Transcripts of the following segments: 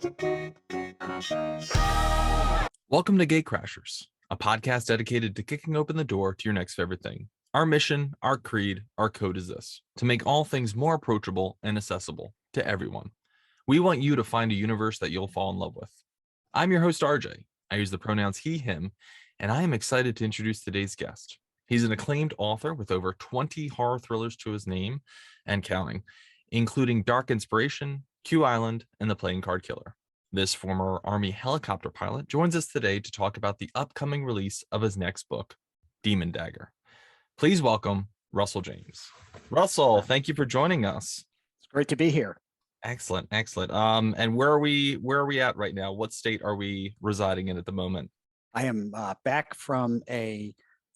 Welcome to Gatecrashers, a podcast dedicated to kicking open the door to your next favorite thing. Our mission, our creed, our code is this: to make all things more approachable and accessible to everyone. We want you to find a universe that you'll fall in love with. I'm your host, RJ. I use the pronouns he, him, and I am excited to introduce today's guest. He's an acclaimed author with over 20 horror thrillers to his name and counting, including Dark Inspiration, Q Island, and The Playing Card Killer. This former Army helicopter pilot joins us today to talk about the upcoming release of his next book, Demon Dagger. Please welcome Russell James. Russell, thank you for joining us. It's great to be here. Excellent. And where are we at right now? What state are we residing in at the moment? I am back from a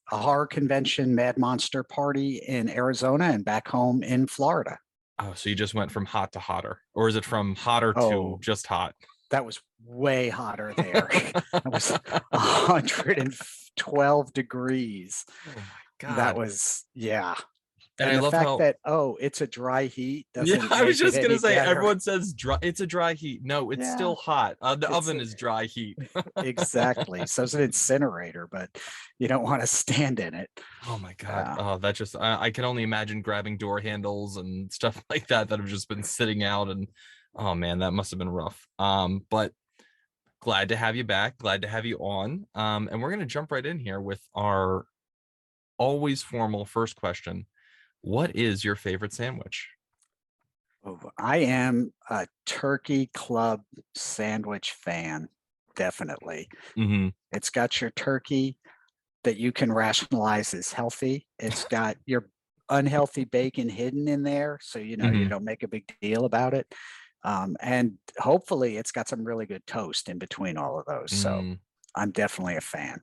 horror convention, Mad Monster party in Arizona, and back home in Florida. Oh, so you just went from hot to hotter, or is it from hotter to just hot? That was way hotter there. It was 112 degrees. Oh my God. That was, yeah. And I love fact how that, it's a dry heat. Yeah, I was just gonna say, better. everyone says dry. It's a dry heat. No, it's still hot. The oven is dry heat. Exactly. So it's an incinerator, but you don't want to stand in it. Oh my God. That just, I can only imagine grabbing door handles and stuff like that have just been sitting out, and oh man, that must have been rough. But glad to have you back. Glad to have you on. And we're gonna jump right in here with our always formal first question. What is your favorite sandwich? Oh, I am a turkey club sandwich fan, definitely. Mm-hmm. It's got your turkey that you can rationalize as healthy. It's got your unhealthy bacon hidden in there, so you don't make a big deal about it. And hopefully it's got some really good toast in between all of those. So I'm definitely a fan.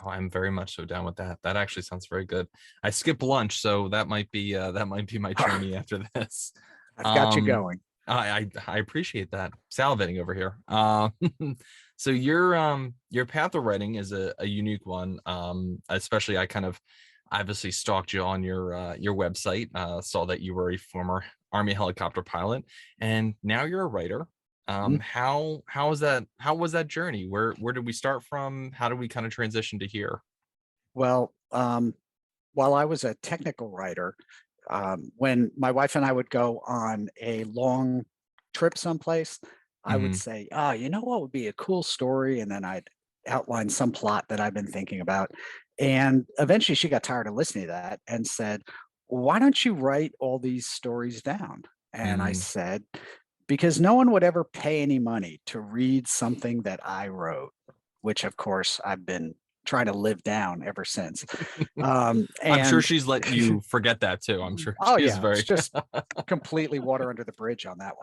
Oh, I'm very much so down with that. That actually sounds very good. I skip lunch, so that might be my journey after this. I've got you going. I appreciate that. Salivating over here. So your path of writing is a unique one. Especially I kind of obviously stalked you on your website. Saw that you were a former Army helicopter pilot, and now you're a writer. How was that journey? Where did we start from? How did we kind of transition to here? Well, while I was a technical writer, when my wife and I would go on a long trip someplace, I would say, you know what would be a cool story? And then I'd outline some plot that I've been thinking about. And eventually she got tired of listening to that and said, why don't you write all these stories down? And I said, because no one would ever pay any money to read something that I wrote, which of course I've been trying to live down ever since. I'm sure she's let you forget that too. I'm sure. Oh yeah, it's just completely water under the bridge on that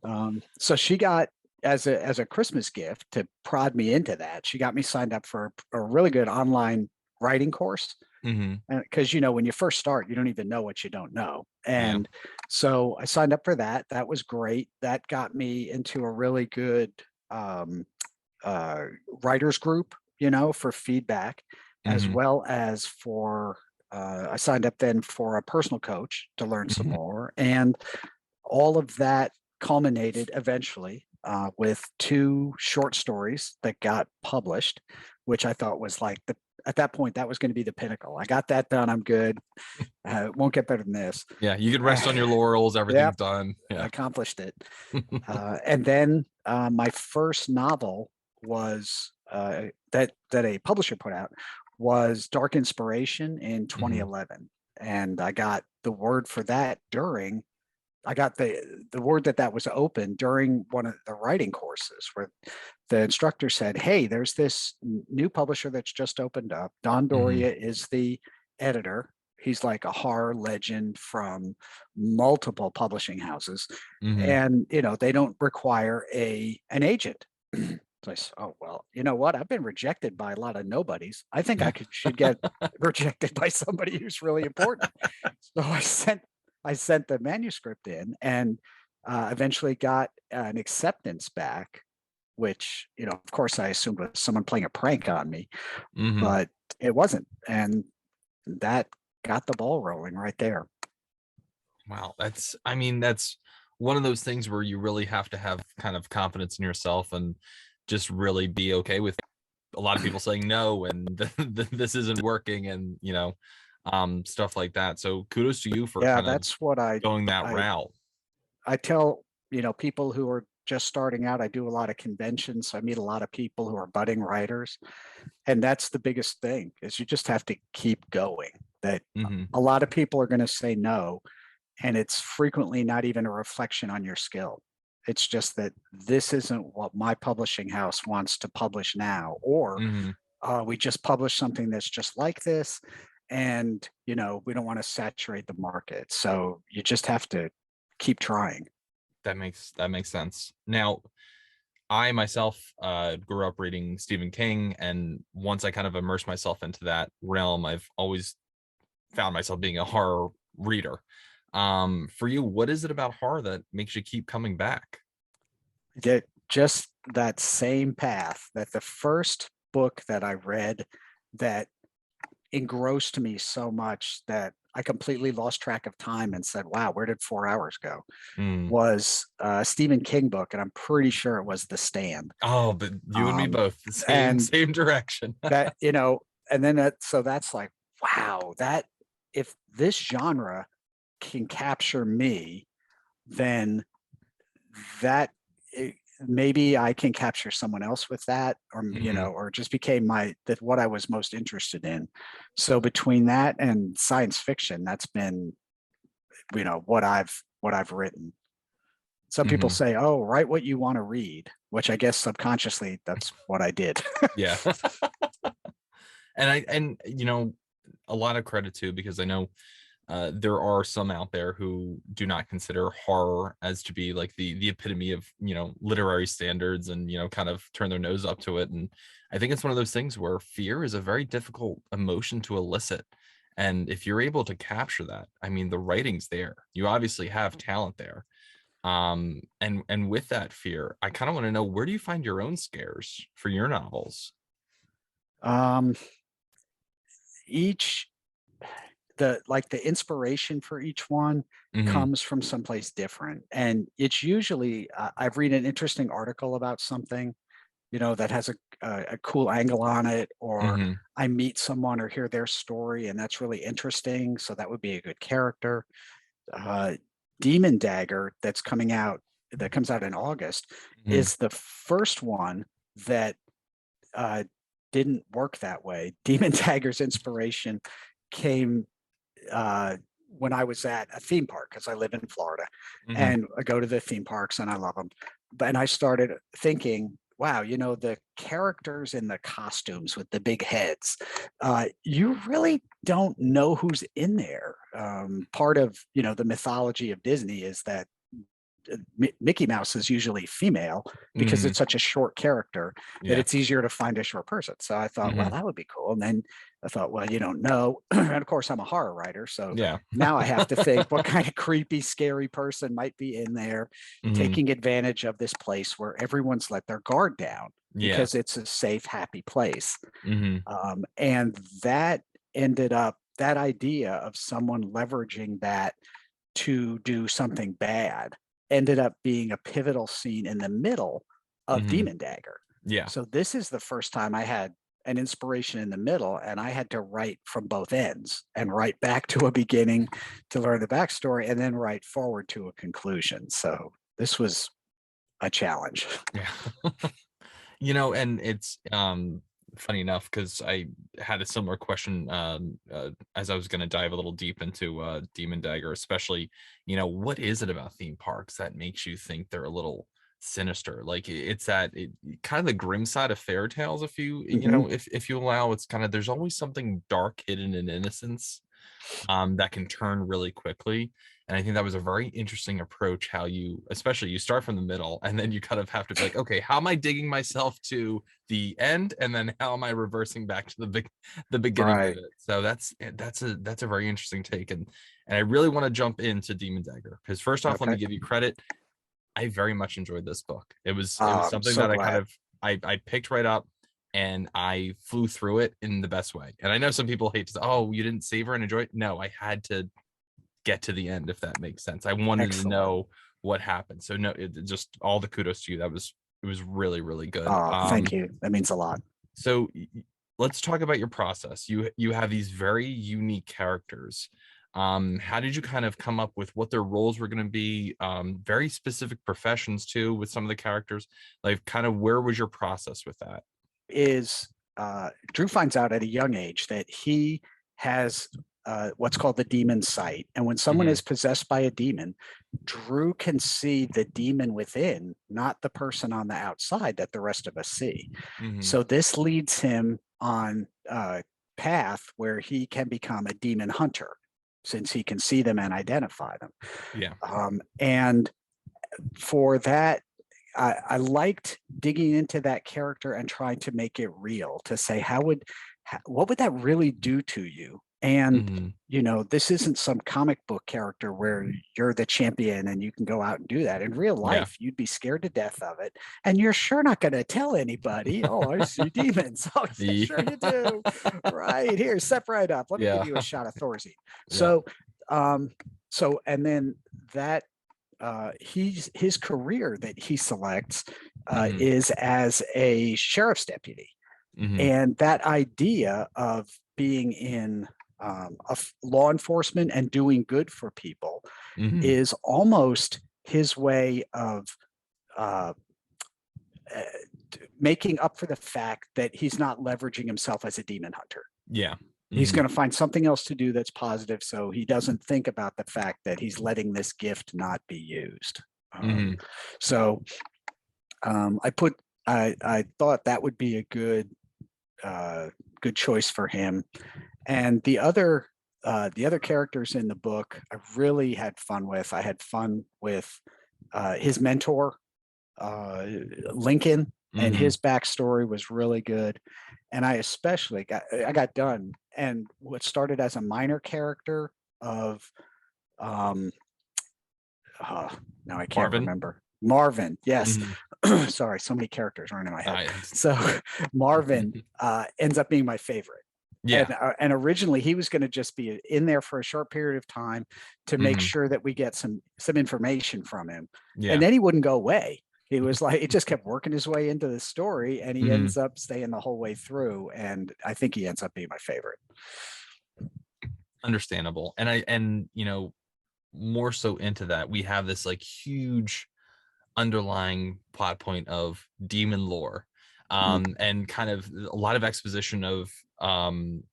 one. So she got, as a Christmas gift to prod me into that, she got me signed up for a really good online writing course. Because when you first start, you don't even know what you don't know. And so I signed up for that. That was great. That got me into a really good writers group, for feedback, as well as for I signed up then for a personal coach to learn some more. And all of that culminated eventually with 2 short stories that got published, which I thought was like at that point, that was going to be the pinnacle. I got that done. I'm good. It won't get better than this. Yeah, you could rest on your laurels. Everything's done. Yeah, I accomplished it. And then my first novel was that a publisher put out was Dark Inspiration in 2011, and I got the word for that I got the word that was open during one of the writing courses, where the instructor said, hey, there's this new publisher that's just opened up. Don Doria is the editor. He's like a horror legend from multiple publishing houses. And, they don't require an agent. So I said, oh, well, you know what? I've been rejected by a lot of nobodies. I think should get rejected by somebody who's really important. So I sent the manuscript in and eventually got an acceptance back, which, of course, I assumed was someone playing a prank on me, but it wasn't. And that got the ball rolling right there. Wow. That's one of those things where you really have to have kind of confidence in yourself and just really be okay with a lot of people saying no and this isn't working, and stuff like that. So kudos to you for Yeah, kind of that's what going that I route. I tell, people who are just starting out. I do a lot of conventions, so I meet a lot of people who are budding writers, and that's the biggest thing is you just have to keep going. That Hmm. a lot of people are going to say no, and it's frequently not even a reflection on your skill. It's just that this isn't what my publishing house wants to publish now, or Hmm. we just published something that's just like this, and we don't want to saturate the market. So you just have to keep trying. That makes sense. Now, I myself grew up reading Stephen King, and once I kind of immersed myself into that realm, I've always found myself being a horror reader. For you, what is it about horror that makes you keep coming back? That just that same path, that the first book that I read that engrossed me so much that I completely lost track of time and said, wow, where did 4 hours go? Mm. Was a Stephen King book, and I'm pretty sure it was The Stand. Oh, but you and me Um, both, the same and same direction. that, and then so that's like, wow, that if this genre can capture me, then that it, maybe I can capture someone else with that, or Hmm. or just became that what I was most interested in. So between that and science fiction, that's been what I've written. Some people Hmm. say, "Oh, write what you want to read," which I guess subconsciously that's what I did. Yeah. And a lot of credit too, because I know there are some out there who do not consider horror as to be like the epitome of literary standards, and kind of turn their nose up to it. And I think it's one of those things where fear is a very difficult emotion to elicit, and if you're able to capture that, I mean, the writing's there, you obviously have talent there. And with that fear, I kind of want to know, where do you find your own scares for your novels? um, each the inspiration for each one Hmm. comes from someplace different, and it's usually I've read an interesting article about something that has a cool angle on it, or Hmm. I meet someone or hear their story and that's really interesting, so that would be a good character. uh, Demon Dagger, that comes out in August, Hmm. is the first one that uh, didn't work that way. Demon Dagger's inspiration came uh, when I was at a theme park, because I live in Florida, Hmm. and I go to the theme parks and I love them. And I started thinking, wow, the characters in the costumes with the big heads, you really don't know who's in there. Part of the mythology of Disney is that Mickey Mouse is usually female because Hmm. it's such a short character that Yeah. it's easier to find a short person. So I thought, well, Hmm. that would be cool. And then I thought, well, you don't know. And of course, I'm a horror writer. So Yeah. now I have to think what kind of creepy, scary person might be in there Hmm. taking advantage of this place where everyone's let their guard down Yeah. because it's a safe, happy place. Hmm. And that ended up, that idea of someone leveraging that to do something bad ended up being a pivotal scene in the middle of Hmm. Demon Dagger. Yeah. So this is the first time I had an inspiration in the middle, and I had to write from both ends and write back to a beginning to learn the backstory and then write forward to a conclusion. So this was a challenge. Yeah. And it's funny enough, because I had a similar question as I was going to dive a little deep into Demon Dagger, especially, what is it about theme parks that makes you think they're a little sinister? Like it's kind of the grim side of fairy tales. If you you Hmm. know if you allow, it's kind of, there's always something dark hidden in innocence that can turn really quickly. And I think that was a very interesting approach, how you, especially, you start from the middle and then you kind of have to be like, okay, how am I digging myself to the end? And then how am I reversing back to the beginning of Right. it? So that's a very interesting take. And I really want to jump into Demon Dagger, because first off, let me Okay. give you credit. I very much enjoyed this book. It was I'm something so that I kind glad. of I picked right up, and I flew through it in the best way. And I know some people hate to say, "Oh, you didn't savor and enjoy it." No, I had to get to the end, if that makes sense. I wanted to Excellent. know what happened. So no, just all the kudos to you. It was really, really good. Thank you. That means a lot. So let's talk about your process. You have these very unique characters. How did you kind of come up with what their roles were going to be? Very specific professions too with some of the characters. Like, kind of, where was your process with that? Is Drew finds out at a young age that he has what's called the demon sight. And when someone is possessed by a demon, Drew can see the demon within, not the person on the outside that the rest of us see. So this leads him on a path where he can become a demon hunter, since he can see them and identify them. Yeah. And for that, I liked digging into that character and trying to make it real, to say, what would that really do to you? And, you know, this isn't some comic book character where you're the champion and you can go out and do that. In real life, you'd be scared to death of it. And you're sure not going to tell anybody, oh, I see demons. Oh, yeah, sure you do. Right here, step right up. Let me give you a shot of Thorazine. So, and then that, his career that he selects is as a sheriff's deputy. And that idea of being in law enforcement and doing good for people is almost his way of making up for the fact that he's not leveraging himself as a demon hunter. Yeah. He's going to find something else to do that's positive, so he doesn't think about the fact that he's letting this gift not be used. So I thought that would be a good choice for him. And the other characters in the book, I really had fun with. I had fun with his mentor, Lincoln, and his backstory was really good. And I especially got done. And what started as a minor character of, now I can't remember. Marvin, yes. Sorry, so many characters aren't in my head. So Marvin ends up being my favorite. Yeah. And originally he was going to just be in there for a short period of time to make sure that we get some information from him. Yeah. And then he wouldn't go away. He was like, it just kept working his way into the story, and he ends up staying the whole way through. And I think he ends up being my favorite. Understandable. And you know, more so into that, we have this like huge underlying plot point of demon lore, and kind of a lot of exposition of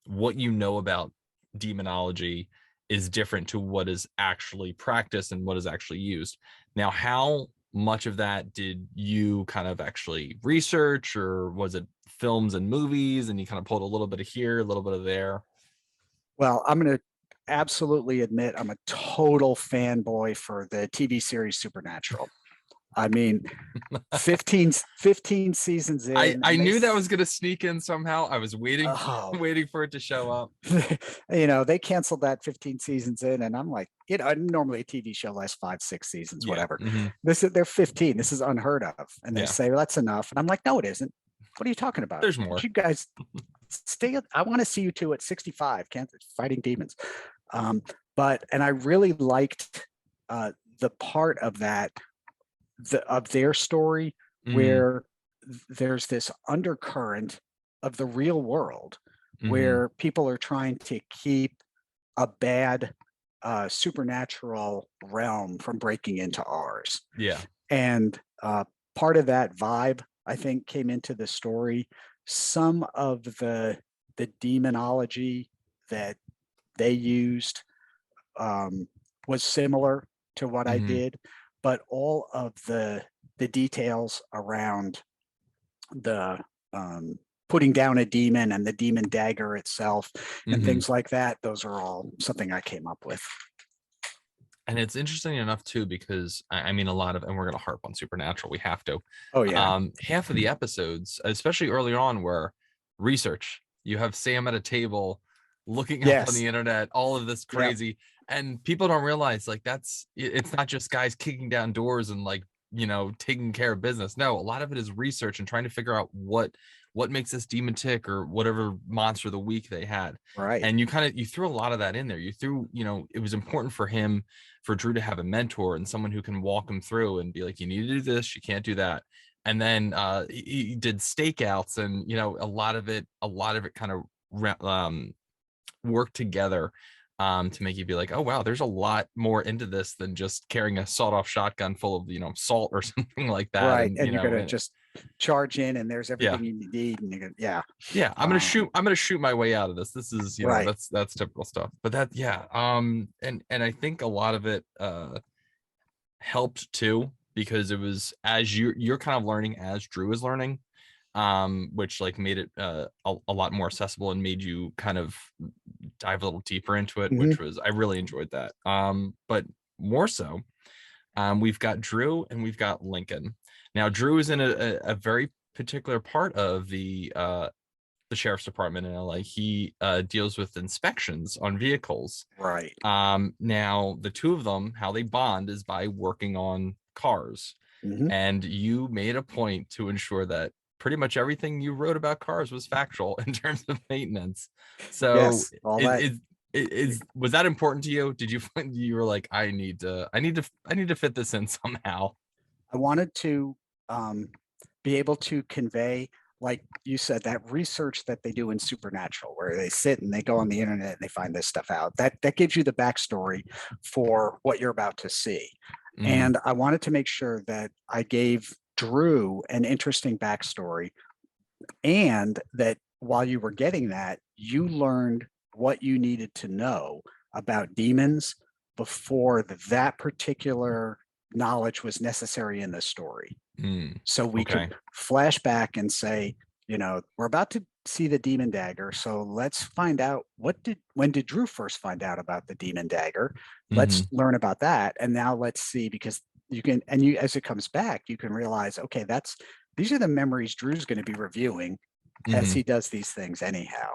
what you know about demonology is different to what is actually practiced and what is actually used. Now, how much of that did you kind of actually research, or was it films and movies and you kind of pulled a little bit of here, a little bit of there? Well, I'm going to absolutely admit I'm a total fanboy for the TV series Supernatural. I mean, 15 seasons in. I knew that was going to sneak in somehow. I was waiting for it to show up. You know, they canceled that 15 seasons in, and I'm like, you know, normally a TV show lasts 5-6 seasons, whatever. They're 15. This is unheard of. And they say, well, that's enough. And I'm like, no, it isn't. What are you talking about? There's more. You guys stay. I want to see you two at 65, fighting demons. And I really liked the part of that, of their story, where there's this undercurrent of the real world where people are trying to keep a bad supernatural realm from breaking into ours. Yeah. And part of that vibe, I think, came into the story. Some of the demonology that they used was similar to what I did, but all of the details around the putting down a demon and the demon dagger itself and things like that, those are all something I came up with. And it's interesting enough too, because I mean, a lot of, and we're going to harp on Supernatural, we have to. Oh yeah. Half of the episodes, especially early on, were research. You have Sam at a table looking up on the internet, all of this crazy, and people don't realize, like, it's not just guys kicking down doors and, like, you know, taking care of business. No, a lot of it is research and trying to figure out what what makes this demon tick, or whatever monster of the week they had. Right. And you threw a lot of that in there. You threw, it was important for Drew to have a mentor and someone who can walk him through and be like, you need to do this, you can't do that. And then he did stakeouts, and a lot of it kind of work together to make you be like, oh wow, there's a lot more into this than just carrying a sawed-off shotgun full of salt or something like that. Right. And And you're gonna just charge in and there's yeah, everything you need, and yeah. yeah, I'm gonna shoot my way out of this. This is Right. that's typical stuff. But that, yeah, and I think a lot of it helped too, because it was, as you're kind of learning as Drew is learning, which like made it a lot more accessible and made you kind of dive a little deeper into it, Mhm. which was, I really enjoyed that. But more so, we've got Drew and we've got Lincoln. Now Drew is in a very particular part of the sheriff's department in LA. He deals with inspections on vehicles. Right. Now the two of them, how they bond is by working on cars. Mhm. And you made a point to ensure that pretty much everything you wrote about cars was factual in terms of maintenance. So Yes, all is that. is, is was that important to you? Did you find you were like, I need to fit this in somehow? I wanted to um, be able to convey, like you said, that research that they do in Supernatural, where they sit and they go on the internet and they find this stuff out. That gives you the backstory for what you're about to see. Mm, And I wanted to make sure that I gave Drew an interesting backstory, and that while you were getting that, you learned what you needed to know about demons before that particular knowledge was necessary in the story. So we could okay. flash back and say, we're about to see the Demon Dagger. So let's find out, when did Drew first find out about the Demon Dagger? Let's Hmm. learn about that. And now let's see, because you can, and you, as it comes back, you can realize, okay, these are the memories Drew's going to be reviewing as Hmm. he does these things anyhow.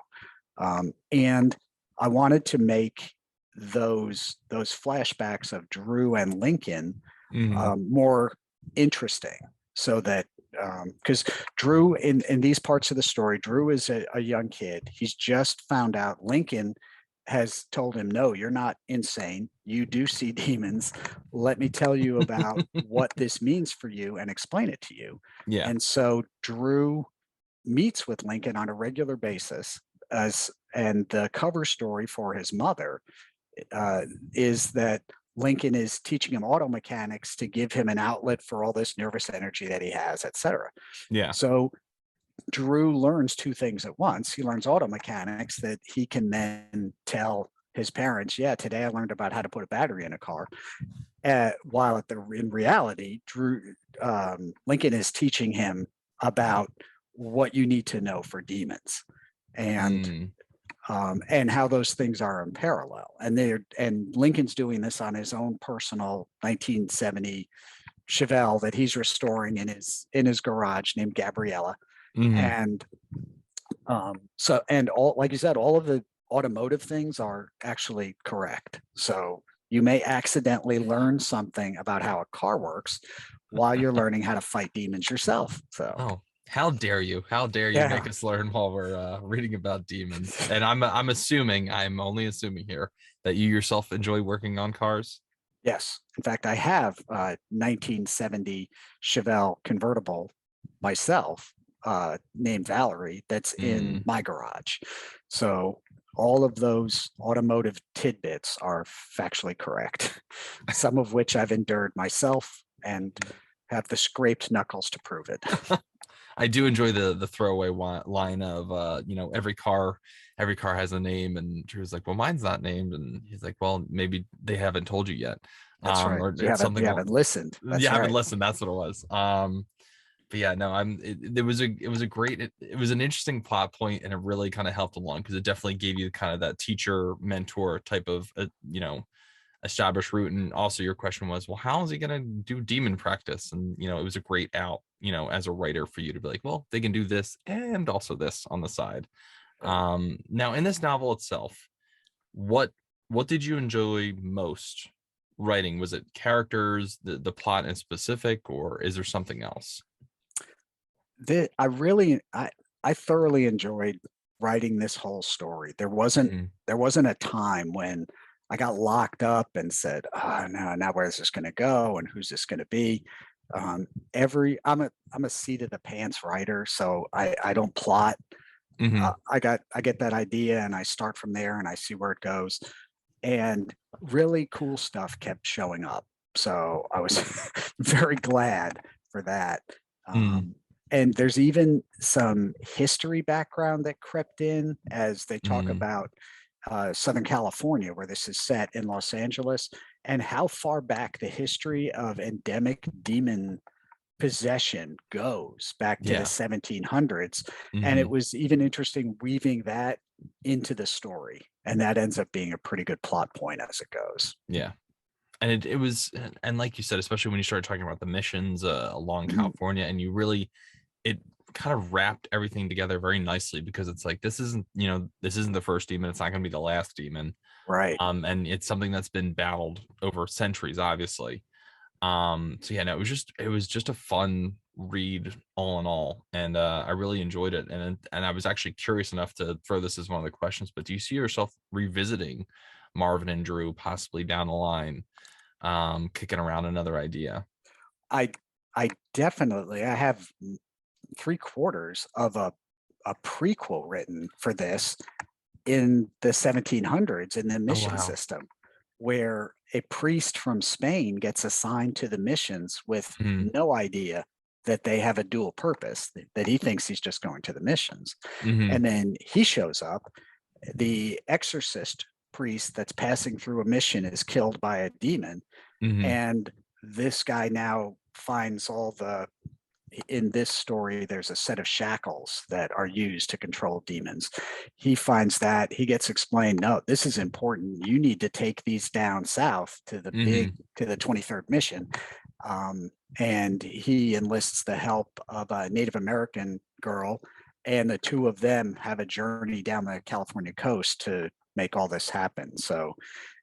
And I wanted to make those flashbacks of Drew and Lincoln Hmm. more interesting, so that, because Drew, in these parts of the story, Drew is a young kid. He's just found out Lincoln has told him, no, you're not insane. You do see demons. Let me tell you about what this means for you and explain it to you. Yeah. And so Drew meets with Lincoln on a regular basis, and the cover story for his mother uh, is that Lincoln is teaching him auto mechanics to give him an outlet for all this nervous energy that he has, etc. Yeah. So Drew learns two things at once. He learns auto mechanics that he can then tell his parents, yeah, today I learned about how to put a battery in a car. While in reality, Lincoln is teaching him about what you need to know for demons, and Mm. and how those things are in parallel. And Lincoln's doing this on his own personal 1970 Chevelle that he's restoring in his garage, named Gabriella. Hmm. And so, and all, like you said, all of the automotive things are actually correct. So you may accidentally learn something about how a car works while you're learning how to fight demons yourself. So Oh, how dare you? How dare you yeah. make us learn while we're reading about demons? And I'm only assuming here that you yourself enjoy working on cars. Yes. In fact, I have a 1970 Chevelle convertible myself, named Valerie, that's in Mm. my garage. So all of those automotive tidbits are factually correct, some of which I've endured myself and have the scraped knuckles to prove it. I do enjoy the throwaway line of every car has a name, and Drew's like, well, mine's not named, and he's like, well, maybe they haven't told you yet, That's right. or You it's haven't you something. haven't listened. You That's haven't right. listened. That's what it was. But yeah, no, it was an interesting plot point, and it really kind of helped along because it definitely gave you kind of that teacher mentor type of established route. And also your question was, well, how is he going to do demon practice? And it was a great out, as a writer, for you to be like, well, they can do this and also this on the side. Right. Now in this novel itself, what what did you enjoy most writing? Was it characters, the plot in specific, or is there something else? I really, I thoroughly enjoyed writing this whole story. There wasn't a time when I got locked up and said, "Oh no, now where's this going to go, and who's this going to be?" Every I'm a seat of the pants writer, so I don't plot. Hmm. I get that idea and I start from there and I see where it goes. And really cool stuff kept showing up. So I was very glad for that. Mm, And there's even some history background that crept in as they talk mm, about Southern California, where this is set in Los Angeles, and how far back the history of endemic demon possession goes back to the yeah. 1700s. And it Hmm. was even interesting weaving that into the story. And that ends up being a pretty good plot point as it goes. Yeah. And it was, and like you said, especially when you started talking about the missions along Mhm. California, and you really, it kind of wrapped everything together very nicely, because it's like, this isn't, this isn't the first demon. It's not going to be the last demon. Right. And it's something that's been battled over centuries, obviously. So yeah, no, it was just a fun read all in all, and I really enjoyed it. And I was actually curious enough to throw this as one of the questions, but do you see yourself revisiting Marvin and Drew possibly down the line, kicking around another idea? I I have three quarters of a prequel written for this in the 1700s in the Oh mission wow. system, where a priest from Spain gets assigned to the missions with Mm, no idea that they have a dual purpose, that he thinks he's just going to the missions. mm-hmm, And then he shows up. The exorcist priest that's passing through a mission is killed by a demon. mm-hmm, And this guy now finds all the in this story, there's a set of shackles that are used to control demons. He finds that he gets explained, no, this is important. You need to take these down south to mm-hmm, the 23rd mission. And he enlists the help of a Native American girl, and the two of them have a journey down the California coast to make all this happen. So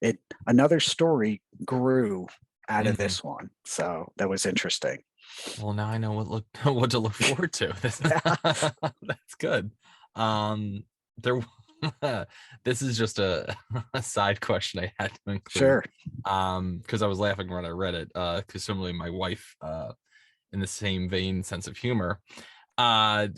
it another story grew out of mm-hmm. this one. So that was interesting. Well, now I know what to look forward to. That's good. Um, there, this is just a side question I had to include. Sure. Because I was laughing when I read it. Because similarly, my wife, in the same vein, sense of humor, uh,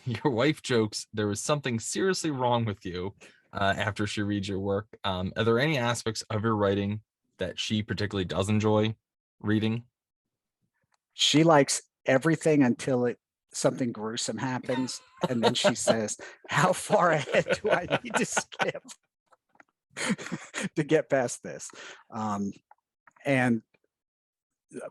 your wife jokes there was something seriously wrong with you, after she reads your work. Are there any aspects of your writing that she particularly does enjoy reading? She likes everything until something gruesome happens, and then she says, "How far ahead do I need to skip to get past this?" Um, and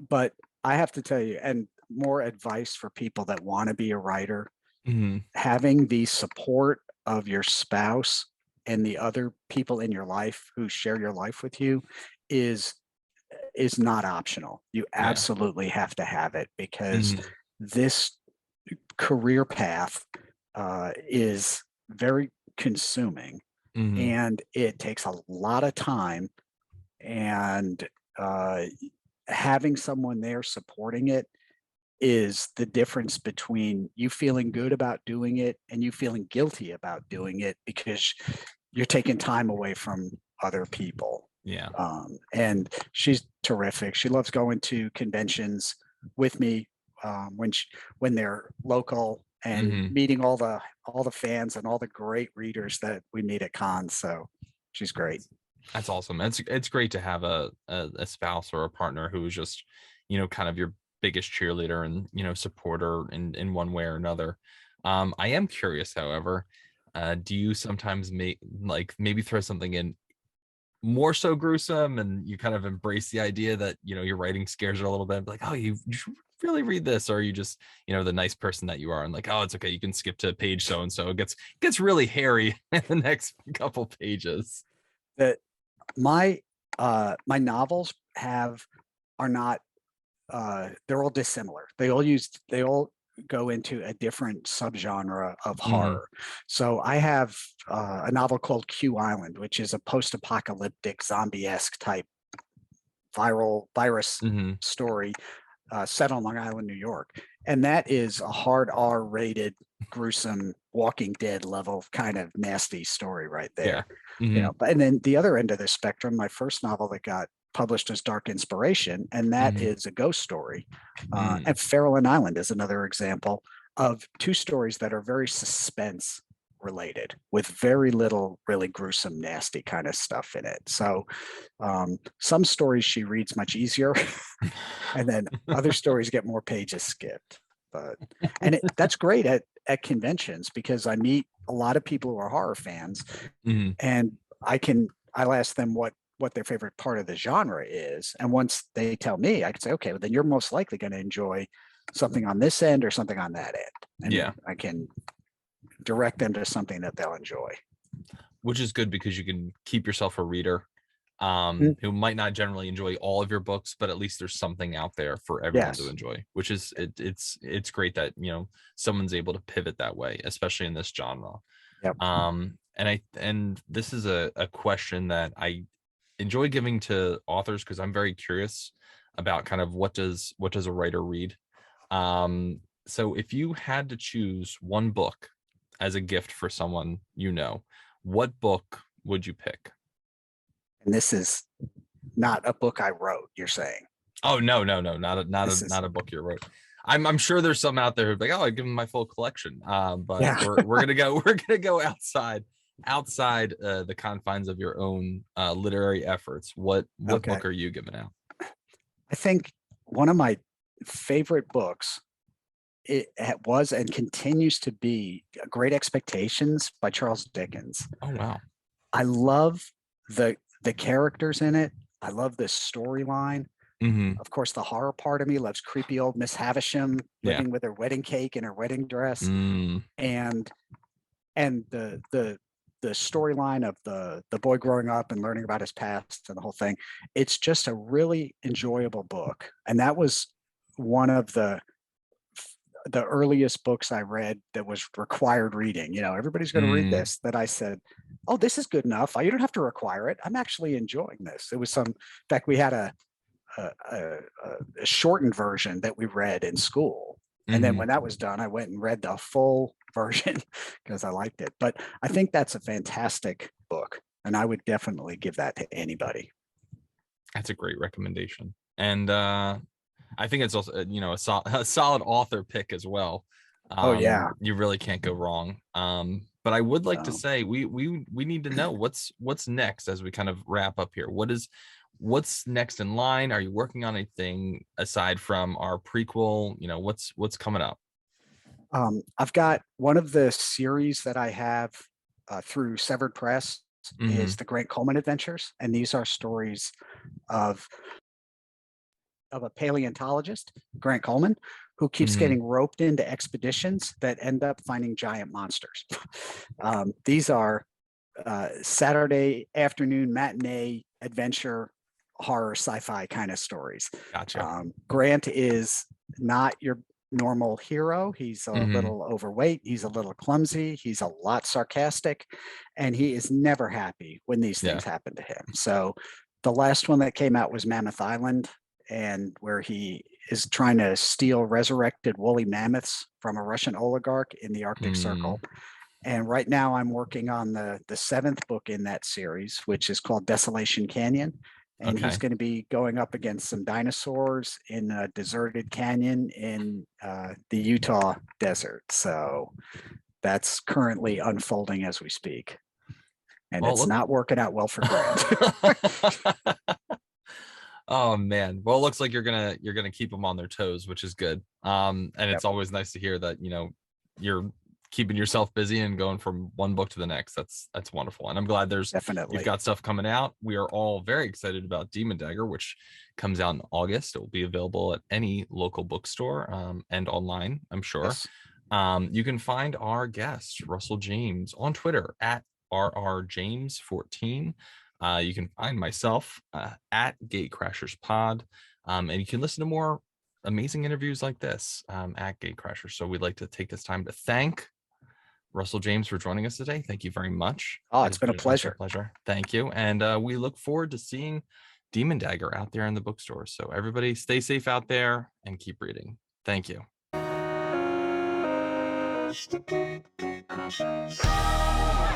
but I have to tell you, and more advice for people that want to be a writer, Mhm. having the support of your spouse and the other people in your life who share your life with you is is not optional. You Yeah. absolutely have to have it because Mhm. this career path is very consuming Mhm. and it takes a lot of time. And uh, having someone there supporting it is the difference between you feeling good about doing it and you feeling guilty about doing it because you're taking time away from other people. Yeah. And she's terrific. She loves going to conventions with me when they're local and Mhm. meeting all the fans and all the great readers that we meet at cons. So she's great. That's awesome. It's great to have a spouse or a partner who is just, kind of your biggest cheerleader and, supporter in one way or another. I am curious, however, do you sometimes make like maybe throw something in more so gruesome, and you kind of embrace the idea that your writing scares her a little bit, like, oh, you should really read this, or are you just the nice person that you are and like, oh, it's okay, you can skip to page so and so, it gets really hairy in the next couple pages. That my my novels have are not they're all dissimilar. They all go into a different subgenre of Hmm. horror. So I have a novel called Q Island, which is a post-apocalyptic zombie-esque type viral virus Hmm. story set on Long Island, New York, and that is a hard R-rated, gruesome, Walking Dead level kind of nasty story right Yeah. there. Mm-hmm. But and then the other end of the spectrum, my first novel that got published was Dark Inspiration, and that Mm-hmm. is a ghost story. Mm. And Farallon Island is another example of two stories that are very suspense related with very little really gruesome, nasty kind of stuff in it. So some stories she reads much easier, and then other stories get more pages skipped. But that's great at conventions because I meet a lot of people who are horror fans, Mm-hmm. and I'll ask them what their favorite part of the genre is, and once they tell me, I can say, okay, well, then you're most likely going to enjoy something on this end or something on that end, and Yeah. I can direct them to something that they'll enjoy. Which is good because you can keep yourself a reader who might not generally enjoy all of your books, but at least there's something out there for everyone to Yes. enjoy, which is it's great that someone's able to pivot that way, especially in this genre. Yep. And this is a question that I enjoy giving to authors because I'm very curious about kind of what does a writer read. So if you had to choose one book as a gift for someone, what book would you pick? And this is not a book I wrote, you're saying? Oh, no, not a book you wrote. I'm sure there's some out there who'd be like, oh, I give them my full collection. But Yeah. we're gonna go outside the confines of your own literary efforts. What Okay. book are you giving out? I think one of my favorite books, it was and continues to be Great Expectations by Charles Dickens. Oh, wow. I love the characters in it. I love the storyline. Mm-hmm. Of course, the horror part of me loves creepy old Miss Havisham Yeah. living with her wedding cake in her wedding dress, Mm. and the storyline of the boy growing up and learning about his past and the whole thing. It's just a really enjoyable book, and that was one of the earliest books I read that was required reading. Everybody's going to read this. That I said, "Oh, this is good enough. You don't have to require it. I'm actually enjoying this." It was in fact, we had a shortened version that we read in school, and then when that was done, I went and read the full version because I liked it. But I think that's a fantastic book, and I would definitely give that to anybody. That's a great recommendation, and I think it's also a solid author pick as well. Oh yeah. You really can't go wrong. But I would like to say we need to know what's next as we kind of wrap up here. What's next in line? Are you working on anything aside from our prequel? What's coming up? I've got one of the series that I have through Severed Press is the Grant Coleman Adventures, and these are stories of a paleontologist, Grant Coleman, who keeps getting roped into expeditions that end up finding giant monsters. These are Saturday afternoon matinee adventure horror sci-fi kind of stories. Gotcha. Grant is not your normal hero. He's a little overweight. He's a little clumsy. He's a lot sarcastic, and he is never happy when these things happen to him. So the last one that came out was Mammoth Island, and where he is trying to steal resurrected woolly mammoths from a Russian oligarch in the Arctic Circle. And right now I'm working on the seventh book in that series, which is called Desolation Canyon. And he's going to be going up against some dinosaurs in a deserted canyon in the Utah desert. So that's currently unfolding as we speak. And it's not working out well for Grant. Oh man. Well, it looks like you're gonna keep them on their toes, which is good. And it's always nice to hear that you're keeping yourself busy and going from one book to the next. That's wonderful, and I'm glad you've got stuff coming out. We are all very excited about Demon Dagger, which comes out in August. It will be available at any local bookstore and online, I'm sure. Yes. You can find our guest Russell James on Twitter at rrjames14. You can find myself at GateCrashersPod, and you can listen to more amazing interviews like this at GateCrashers. So we'd like to take this time to thank Russell James for joining us today. Thank you very much. Oh, it's been a pleasure. Thank you. And we look forward to seeing Demon Dagger out there in the bookstores. So everybody stay safe out there and keep reading. Thank you.